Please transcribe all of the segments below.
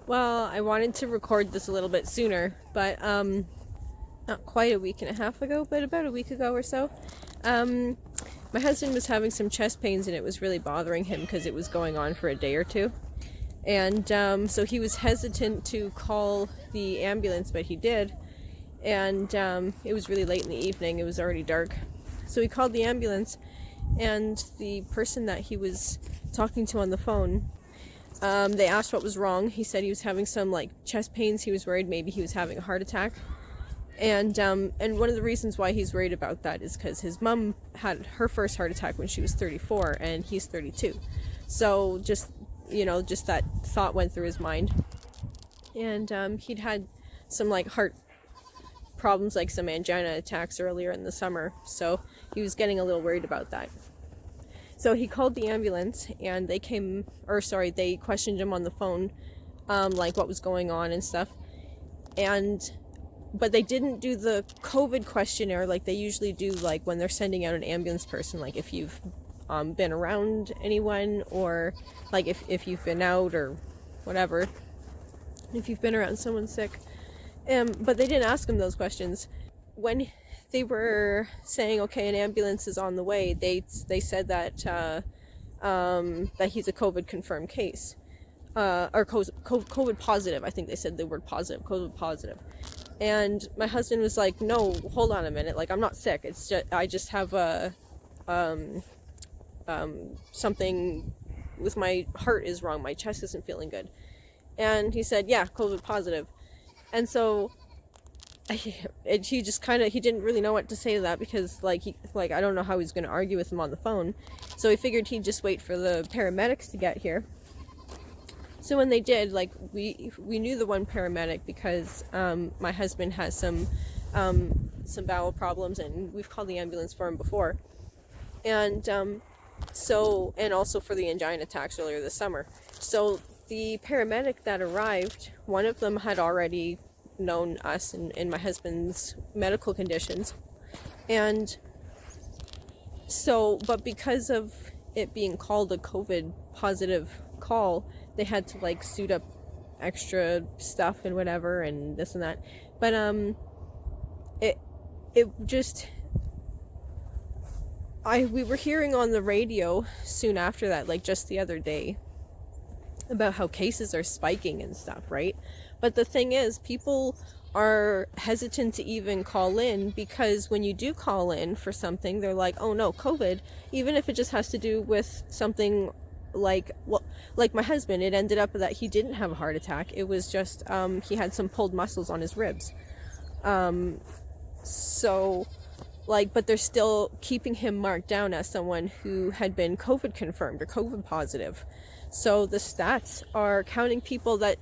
Well, I wanted to record this a little bit sooner, but not quite a week and a half ago, but about a week ago or so, um, my husband was having some chest pains and it was really bothering him because it was going on for a day or two. And so he was hesitant to call the ambulance, but he did. And it was really late in the evening, it was already dark. So he called the ambulance, and the person that he was talking to on the phone, they asked what was wrong. He said he was having some chest pains. He was worried maybe he was having a heart attack. And one of the reasons why he's worried about that is because his mom had her first heart attack when she was 34 and he's 32. So just that thought went through his mind. And he'd had some heart problems, like some angina attacks earlier in the summer. So he was getting a little worried about that. So he called the ambulance and they questioned him on the phone, what was going on and stuff. But they didn't do the COVID questionnaire like they usually do, when they're sending out an ambulance person, if you've been around anyone, or if you've been out or whatever, if you've been around someone sick. But they didn't ask him those questions. When they were saying, okay, an ambulance is on the way, they said that that he's a COVID confirmed case, or COVID positive. I think they said the word positive, COVID positive. And my husband was like, no, hold on a minute, I'm not sick, it's just I just have a something with my heart is wrong, my chest isn't feeling good. And he said, yeah, COVID positive. And so he just he didn't really know what to say to that, because I don't know how he's going to argue with him on the phone. So he figured he'd just wait for the paramedics to get here. So when they did, we knew the one paramedic because my husband has some bowel problems, and we've called the ambulance for him before. And and also for the angina attacks earlier this summer. So the paramedic that arrived, one of them had already known us and my husband's medical conditions. And so, but because of it being called a COVID positive call, they had to suit up extra stuff and whatever and this and that. But we were hearing on the radio soon after that, just the other day, about how cases are spiking and stuff, right? But the thing is, people are hesitant to even call in, because when you do call in for something, they're like, oh no, COVID, even if it just has to do with something like my husband, it ended up that he didn't have a heart attack. It was just he had some pulled muscles on his ribs. But they're still keeping him marked down as someone who had been COVID confirmed or COVID positive. So the stats are counting people that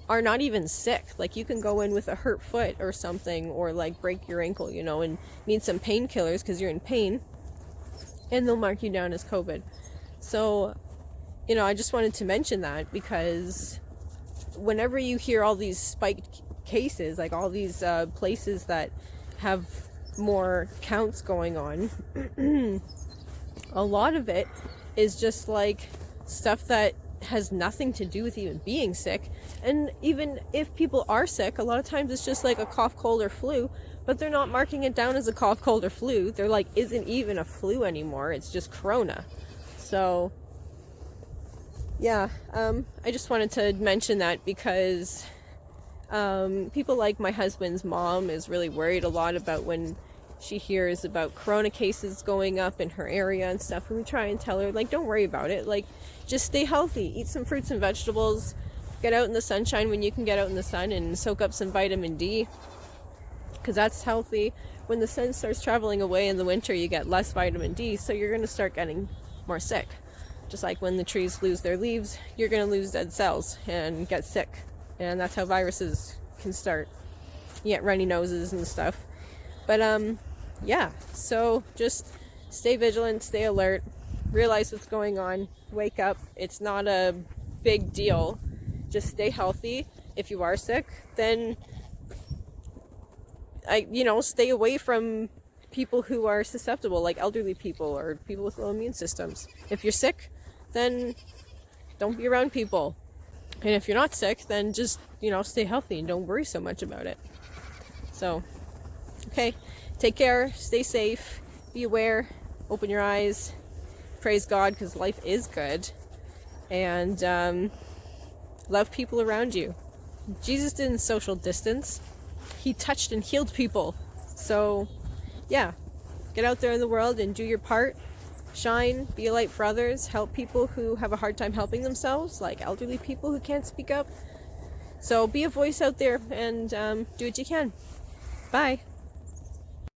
are not even sick. You can go in with a hurt foot or something, or break your ankle, and need some painkillers because you're in pain, and they'll mark you down as COVID. So, I just wanted to mention that, because whenever you hear all these spiked cases, all these places that have more counts going on, a lot of it is just stuff that has nothing to do with even being sick. And even if people are sick, a lot of times it's just a cough, cold, or flu, but they're not marking it down as a cough, cold, or flu. They're isn't even a flu anymore, it's just corona. So yeah, I just wanted to mention that, because people like my husband's mom is really worried a lot about when she hears about corona cases going up in her area and stuff, and we try and tell her, don't worry about it, just stay healthy, eat some fruits and vegetables, get out in the sunshine when you can get out in the sun, and soak up some vitamin D, because that's healthy. When the sun starts traveling away in the winter, you get less vitamin D, so you're going to start getting more sick. Just like when the trees lose their leaves, you're going to lose dead cells and get sick, and that's how viruses can start. You get runny noses and stuff. But yeah, so just stay vigilant, stay alert, realize what's going on, wake up. It's not a big deal. Just stay healthy. If you are sick, then stay away from people who are susceptible, like elderly people or people with low immune systems. If you're sick, then don't be around people. And if you're not sick, then just, stay healthy and don't worry so much about it. So, okay, take care, stay safe, be aware, open your eyes, praise God, because life is good, and love people around you. Jesus didn't social distance. He touched and healed people. So, yeah, get out there in the world and do your part. Shine, be a light for others, help people who have a hard time helping themselves, like elderly people who can't speak up. So be a voice out there and do what you can. Bye.